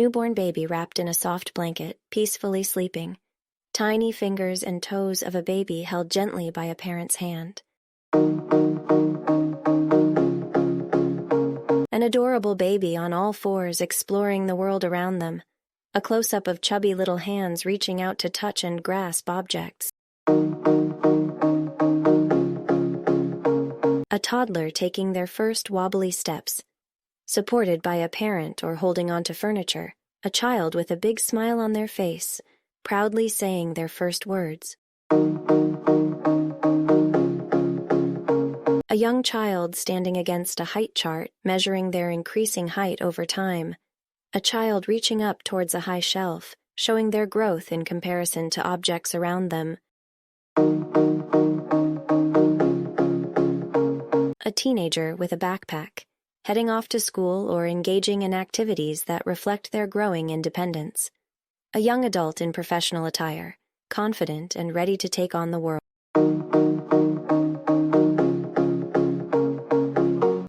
newborn baby wrapped in a soft blanket, peacefully sleeping. Tiny fingers and toes of a baby held gently by a parent's hand. An adorable baby on all fours exploring the world around them. A close-up of chubby little hands reaching out to touch and grasp objects. A toddler taking their first wobbly steps, supported by a parent or holding onto furniture, a child with a big smile on their face, proudly saying their first words. A young child standing against a height chart, measuring their increasing height over time. A child reaching up towards a high shelf, showing their growth in comparison to objects around them. A teenager with a backpack, heading off to school or engaging in activities that reflect their growing independence. A young adult in professional attire, confident and ready to take on the world.